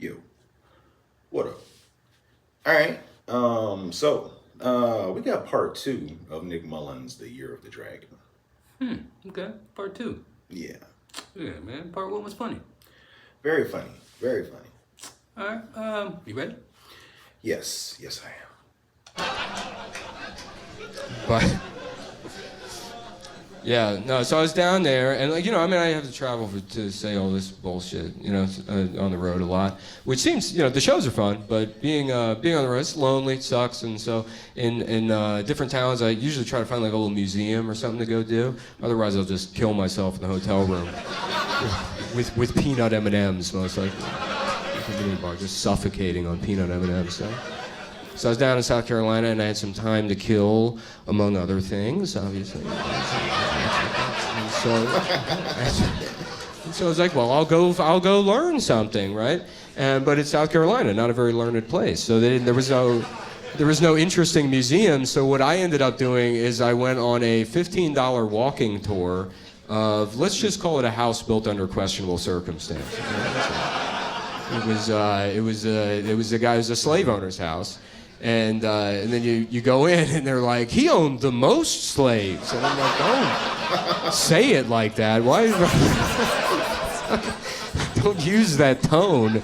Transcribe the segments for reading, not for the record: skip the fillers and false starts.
Yo, what up? All right. We got part two of Nick Mullen's The Year of the Dragon. Okay. Part two. Yeah. Yeah, man. Part one was funny. Very funny. Very funny. All right. You ready? Yes. Yes, I am. But yeah, no. So I was down there, and I have to travel to say all this bullshit, on the road a lot. Which seems, the shows are fun, but being on the road, it's lonely, it sucks. And so in different towns, I usually try to find like a little museum or something to go do. Otherwise, I'll just kill myself in the hotel room with peanut M&Ms, most likely. Just suffocating on peanut M&Ms. So I was down in South Carolina, and I had some time to kill, among other things, obviously. And so I was like, well, I'll go learn something, right? But it's South Carolina, not a very learned place. So there was no interesting museum. So what I ended up doing is I went on a $15 walking tour of, let's just call it a house built under questionable circumstances. It was a guy who's a slave owner's house. And then you go in, and they're like, he owned the most slaves. And I'm like, don't say it like that. Why? Don't use that tone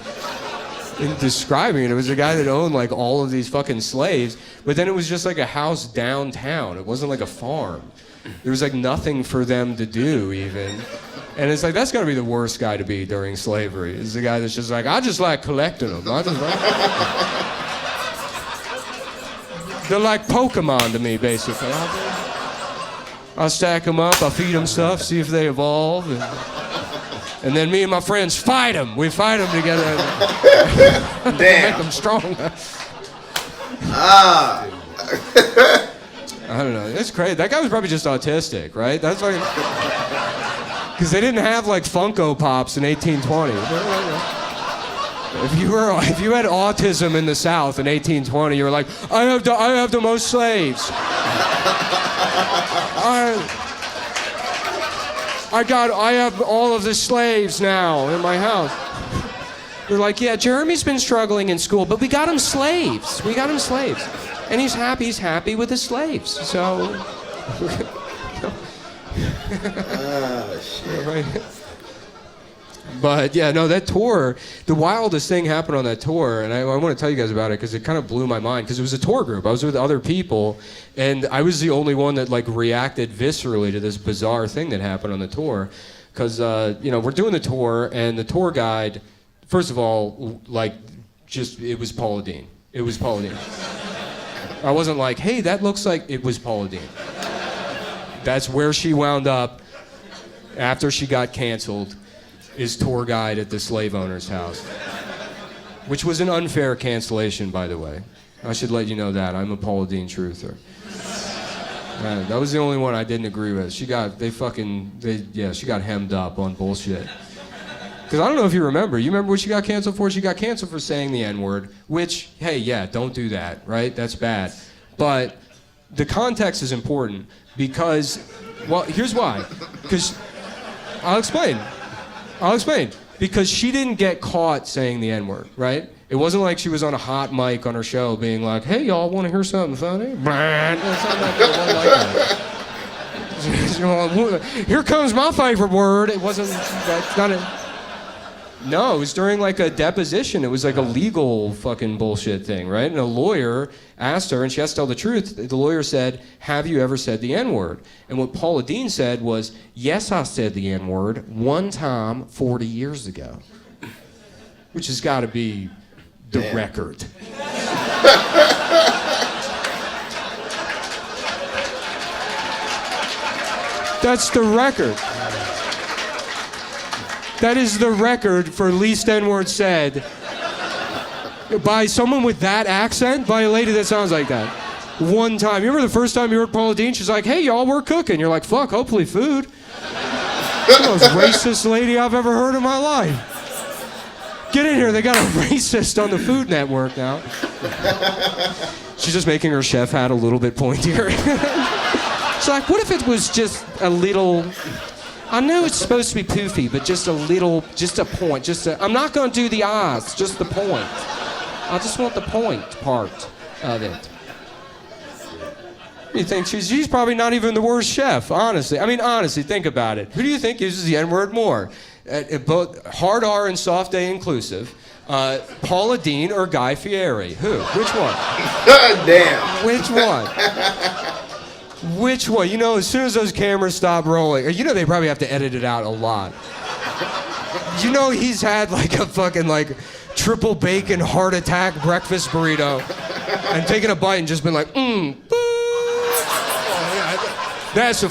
in describing it. It was a guy that owned like all of these fucking slaves. But then it was just like a house downtown. It wasn't like a farm. There was like nothing for them to do even. And it's like, that's got to be the worst guy to be during slavery. It's the guy that's just like, I just like collecting them. They're like Pokemon to me, basically. I'll stack them up, I'll feed them stuff, see if they evolve. And then me and my friends fight them. We fight them together. Damn. Make them stronger. Ah. I don't know. It's crazy. That guy was probably just autistic, right? That's like... Because they didn't have, like, Funko Pops in 1820. If you had autism in the South in 1820, you were like, I have the most slaves. I have all of the slaves now in my house. They're like, yeah, Jeremy's been struggling in school, but we got him slaves. And he's happy with his slaves. So Shit. right. But yeah, no, that tour, the wildest thing happened on that tour, and I want to tell you guys about it because it kind of blew my mind, because it was a tour group. I was with other people, and I was the only one that like reacted viscerally to this bizarre thing that happened on the tour. Because we're doing the tour, and the tour guide, first of all, it was Paula Deen. It was Paula Deen. I wasn't like, hey, that looks like, it was Paula Deen. That's where she wound up after she got canceled. Is tour guide at the slave owner's house, which was an unfair cancellation, by the way. I should let you know that. I'm a Paula Deen truther. That was the only one I didn't agree with. She got hemmed up on bullshit. Because I don't know if you remember what she got canceled for? She got canceled for saying the N-word, which, hey, yeah, don't do that, right? That's bad. But the context is important because, well, here's why. Because, I'll explain. Because she didn't get caught saying the N-word, right? It wasn't like she was on a hot mic on her show being like, hey, y'all want to hear something funny? It wasn't like that. Here comes my favorite word. It wasn't, that's not it. No, it was during like a deposition. It was like a legal fucking bullshit thing, right? And a lawyer asked her, and she has to tell the truth. The lawyer said, have you ever said the N-word? And what Paula Deen said was, yes, I said the N-word one time 40 years ago. Which has got to be the record. That's the record. That is the record for least N-word said by someone with that accent, by a lady that sounds like that. One time. You remember the first time you heard Paula Deen? She's like, hey, y'all, we're cooking. You're like, fuck, hopefully food. That's the most racist lady I've ever heard in my life. Get in here. They got a racist on the Food Network now. She's just making her chef hat a little bit pointier. She's like, what if it was just a little... I know it's supposed to be poofy, but just a little, just a point, I'm not gonna do the eyes, just the point. I just want the point part of it. You think she's probably not even the worst chef, honestly. I mean, honestly, think about it. Who do you think uses the N-word more? Both hard R and soft A inclusive. Paula Deen or Guy Fieri? Who? Which one? Damn. Which one? Which one? You know, as soon as those cameras stop rolling, you know they probably have to edit it out a lot. You know he's had like a fucking like triple bacon heart attack breakfast burrito and taken a bite and just been like, boo. That's a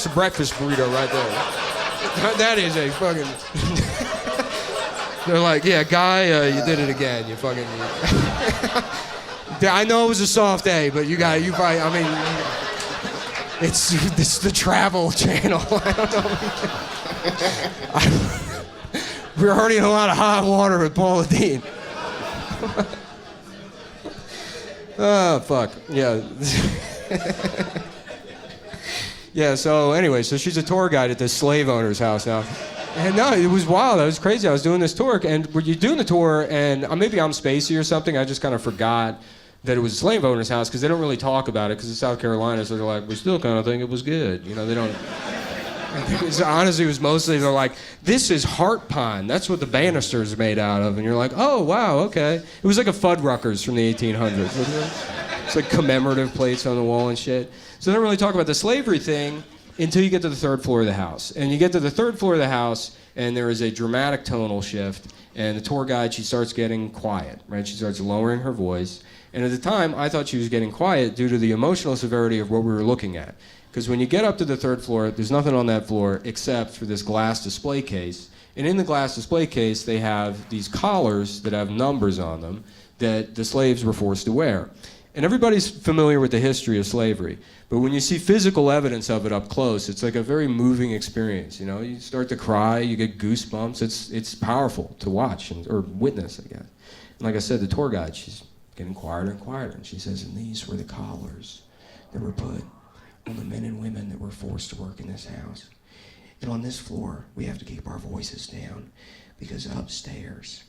breakfast burrito right there. That is a fucking... They're like, yeah, Guy, you did it again. You fucking... I know it was a soft A, but you probably, I mean... It's the Travel Channel. I don't know. We're already in a lot of hot water with Paula Deen. Oh, fuck. Yeah. Yeah, so anyway, so she's a tour guide at this slave owner's house now. And no, it was wild. It was crazy. I was doing this tour, and you're doing the tour, and maybe I'm spacey or something. I just kind of forgot that it was a slave owner's house because they don't really talk about it because it's South Carolina, so they're like, we still kind of think it was good. You know, they don't... Honestly, it was mostly, they're like, this is heart pine. That's what the banister's made out of. And you're like, oh, wow, okay. It was like a Fuddruckers from the 1800s. It's like commemorative plates on the wall and shit. So they don't really talk about the slavery thing until you get to the third floor of the house. And you get to the third floor of the house, and there is a dramatic tonal shift. And the tour guide, she starts getting quiet, right? She starts lowering her voice. And at the time, I thought she was getting quiet due to the emotional severity of what we were looking at. Because when you get up to the third floor, there's nothing on that floor except for this glass display case. And in the glass display case, they have these collars that have numbers on them that the slaves were forced to wear. And everybody's familiar with the history of slavery. But when you see physical evidence of it up close, it's like a very moving experience. You know, you start to cry, you get goosebumps. It's powerful to watch or witness, I guess. And like I said, the tour guide, she's getting quieter and quieter. And she says, and these were the collars that were put on the men and women that were forced to work in this house. And on this floor, we have to keep our voices down because upstairs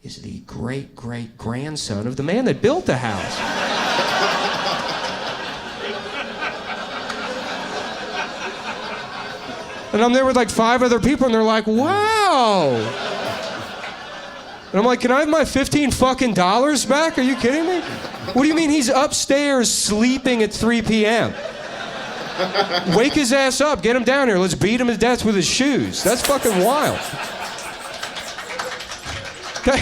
is the great-great-grandson of the man that built the house. And I'm there with like 5 other people, and they're like, wow. And I'm like, can I have my $15 fucking back? Are you kidding me? What do you mean he's upstairs sleeping at 3 p.m.? Wake his ass up, get him down here, let's beat him to death with his shoes. That's fucking wild. Okay.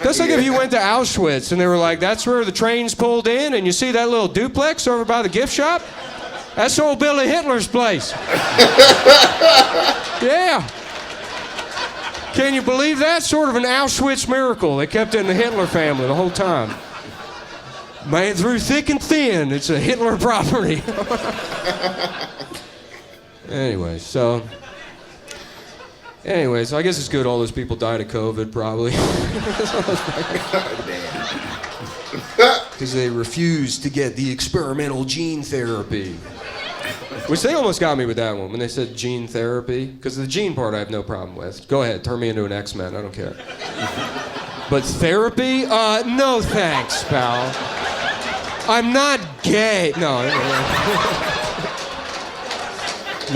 That's like if you went to Auschwitz and they were like, that's where the trains pulled in, and you see that little duplex over by the gift shop? That's old Billy Hitler's place. Yeah. Can you believe that? Sort of an Auschwitz miracle. They kept it in the Hitler family the whole time. Man, through thick and thin, it's a Hitler property. Anyway, so I guess it's good all those people died of COVID, probably. Because they refused to get the experimental gene therapy. Which they almost got me with that one when they said gene therapy. Because the gene part I have no problem with. Go ahead, turn me into an X-Men, I don't care. But therapy? No thanks, pal. I'm not gay. No,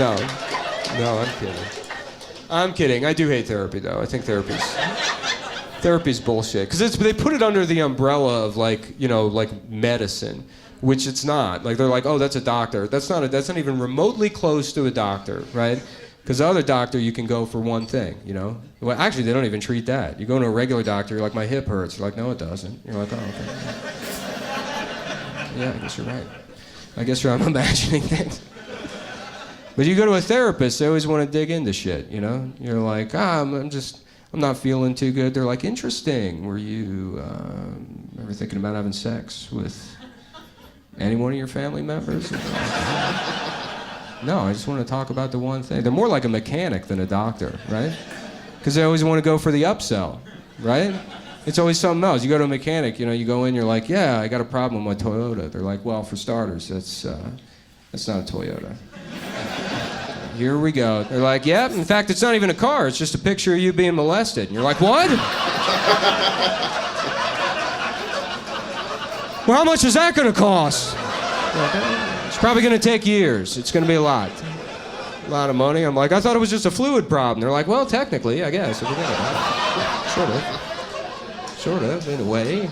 I'm kidding. I'm kidding. I do hate therapy, though. I think therapy's bullshit. Because they put it under the umbrella of like medicine, which it's not. Like they're like, oh, that's a doctor. That's not even remotely close to a doctor, right? Because the other doctor, you can go for one thing, you know? Well, actually, they don't even treat that. You go to a regular doctor, you're like, my hip hurts. You're like, no, it doesn't. You're like, oh, okay. Yeah, I guess you're right. I guess I'm imagining things. But you go to a therapist, they always want to dig into shit, you know? You're like, I'm not feeling too good. They're like, interesting. Were you ever thinking about having sex with any one of your family members? No, I just want to talk about the one thing. They're more like a mechanic than a doctor, right? Because they always want to go for the upsell, right? It's always something else. You go to a mechanic, you know, you go in, you're like, yeah, I got a problem with my Toyota. They're like, well, for starters, that's not a Toyota. here we go. They're like, yep, in fact, it's not even a car. It's just a picture of you being molested. And you're like, what? Well, how much is that going to cost? It's probably going to take years. It's going to be a lot. A lot of money. I'm like, I thought it was just a fluid problem. They're like, well, technically, I guess. If you think about it. Sort of, in a way.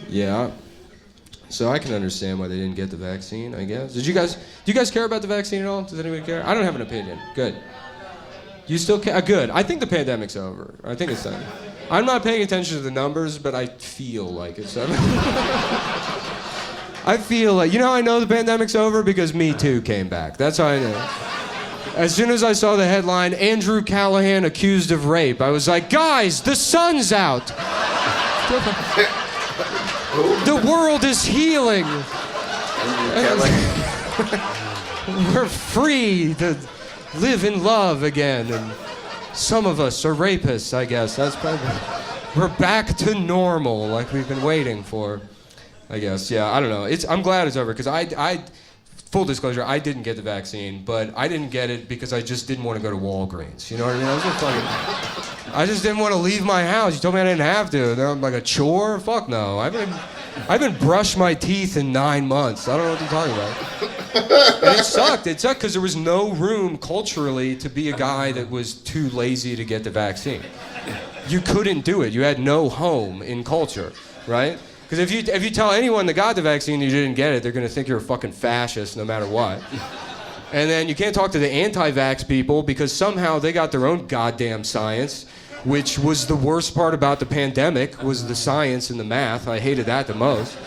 Yeah. So I can understand why they didn't get the vaccine, I guess. Do you guys care about the vaccine at all? Does anybody care? I don't have an opinion. Good. You still care? Good. I think the pandemic's over. I think it's done. I'm not paying attention to the numbers, but I feel like it's over. I feel like, I know the pandemic's over because Me Too came back. That's how I know. As soon as I saw the headline, Andrew Callahan accused of rape, I was like, guys, the sun's out. The world is healing. We're free to live in love again. And some of us are rapists, I guess. That's probably. We're back to normal, like we've been waiting for. I guess. Yeah. I don't know. I'm glad it's over because I full disclosure, I didn't get the vaccine, but I didn't get it because I just didn't want to go to Walgreens. You know what I mean? I just didn't want to leave my house. You told me I didn't have to. They're like a chore? Fuck no. I haven't brushed my teeth in 9 months. I don't know what you're talking about. And it sucked. It sucked because there was no room culturally to be a guy that was too lazy to get the vaccine. You couldn't do it. You had no home in culture, right? Because if you tell anyone that got the vaccine and you didn't get it, they're going to think you're a fucking fascist no matter what. And then you can't talk to the anti-vax people because somehow they got their own goddamn science, which was the worst part about the pandemic, was the science and the math. I hated that the most.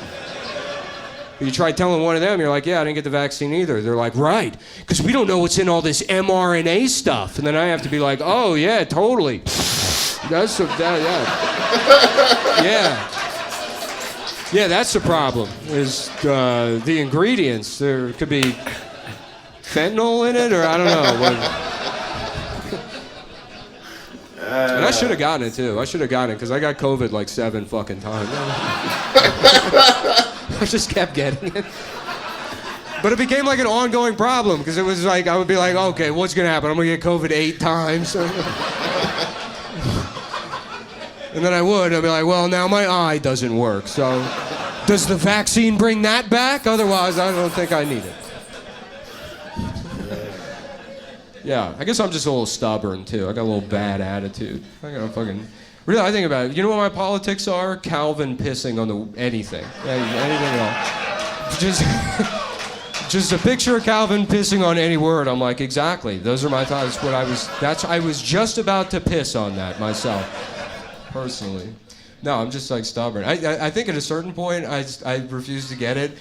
But you try telling one of them, you're like, yeah, I didn't get the vaccine either. They're like, right, because we don't know what's in all this mRNA stuff. And then I have to be like, oh, yeah, totally. That's yeah. Yeah, that's the problem, is the ingredients. There could be fentanyl in it, or I don't know. And I should have gotten it, too. I should have gotten it, because I got COVID like 7 fucking times. I just kept getting it. But it became like an ongoing problem, because it was like, I would be like, okay, what's going to happen? I'm going to get COVID 8 times. And then I'd be like, well, now my eye doesn't work, so does the vaccine bring that back? Otherwise, I don't think I need it. Yeah, I guess I'm just a little stubborn, too. I got a little bad attitude. Really, I think about it. You know what my politics are? Calvin pissing on anything. Anything at all. Just a picture of Calvin pissing on any word. I'm like, exactly. Those are my thoughts. I was just about to piss on that myself. Personally. No, I'm just like stubborn. I think at a certain point I refused to get it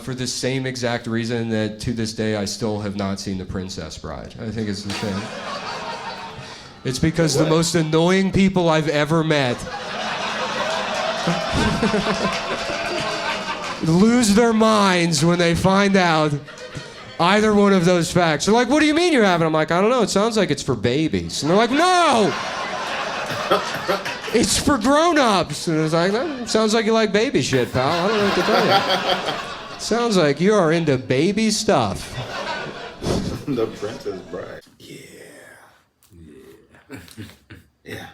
for the same exact reason that to this day I still have not seen The Princess Bride. I think it's the thing. It's because the most annoying people I've ever met lose their minds when they find out either one of those facts. They're like, what do you mean you're having? I'm like, I don't know, it sounds like it's for babies. And they're like, no! It's for grown-ups. And it's like, that sounds like you like baby shit, pal. I don't know what to tell you. Sounds like you are into baby stuff. The Princess Bride. Yeah. Yeah.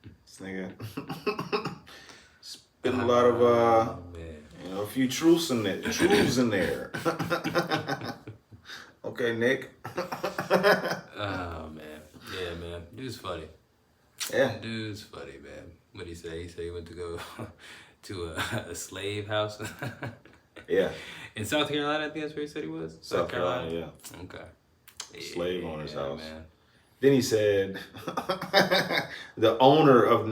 This nigga spitting a lot of a few truths in there. Okay, Nick. Oh man. Yeah, man. Dude's funny. Yeah. Dude's funny, man. What'd he say? He said he went to go to a slave house. Yeah. In South Carolina, I think that's where he said he was. South Carolina, yeah. Okay. Slave owner's house. Man. Then he said the owner of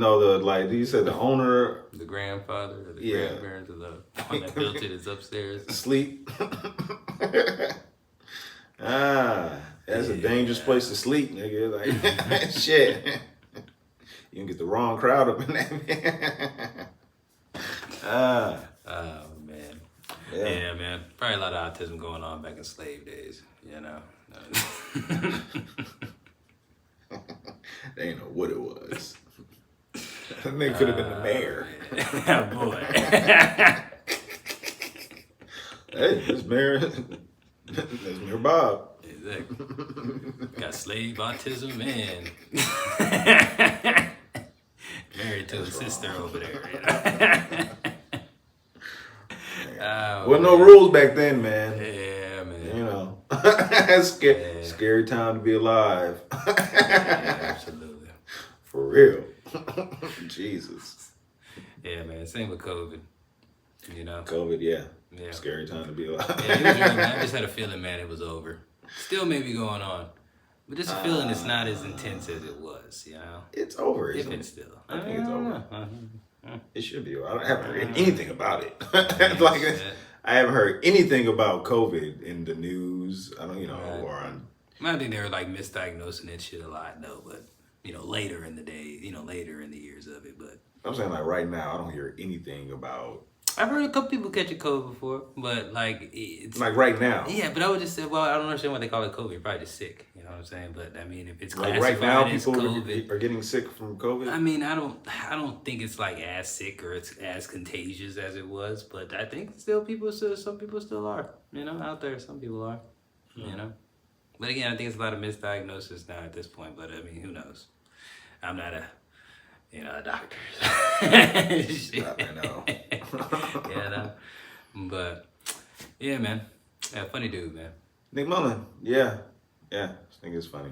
he said the owner, the grandfather or the yeah, grandparent of the one that built it is upstairs. Sleep. That's a dangerous place to sleep, nigga. Like shit. You can get the wrong crowd up in there. Oh man. Yeah, man. Probably a lot of autism going on back in slave days, you know. They didn't know what it was. They could have been the mayor. Oh boy. Hey, this mayor That's me or Bob. Exactly. Got slave autism and married to a sister over there. You know? Well, no rules back then, man. Yeah, man. You know, scary time to be alive. Yeah, absolutely. For real. Jesus. Yeah, man. Same with COVID. You know. COVID, yeah. Yeah. Scary time to be alive. Yeah, it was really, man. I just had a feeling, man, it was over. Still may be going on. But just a feeling it's not as intense as it was, you know? It's over, If isn't it's it? still. I think it's over. Uh-huh. It should be over. I haven't heard anything about it. I haven't heard anything about COVID in the news. I don't, or on. I think they were like misdiagnosing that shit a lot, though. But later in the day, later in the years of it. But I'm saying like right now, I don't hear anything about. I've heard a couple people catching COVID before, but like it's like right now. Yeah, but I would just say, well, I don't understand why they call it COVID. You're probably just sick. You know what I'm saying? But I mean, if it's like classified right now, as people COVID, are getting sick from COVID. I mean, I don't think it's like as sick or it's as contagious as it was, but I think some people still are. Out there, some people are. But again, I think it's a lot of misdiagnosis now at this point. But I mean, who knows? I'm not a doctor. I know. But yeah, man. Yeah, funny dude, man. Nick Mullen. Yeah. I think it's funny.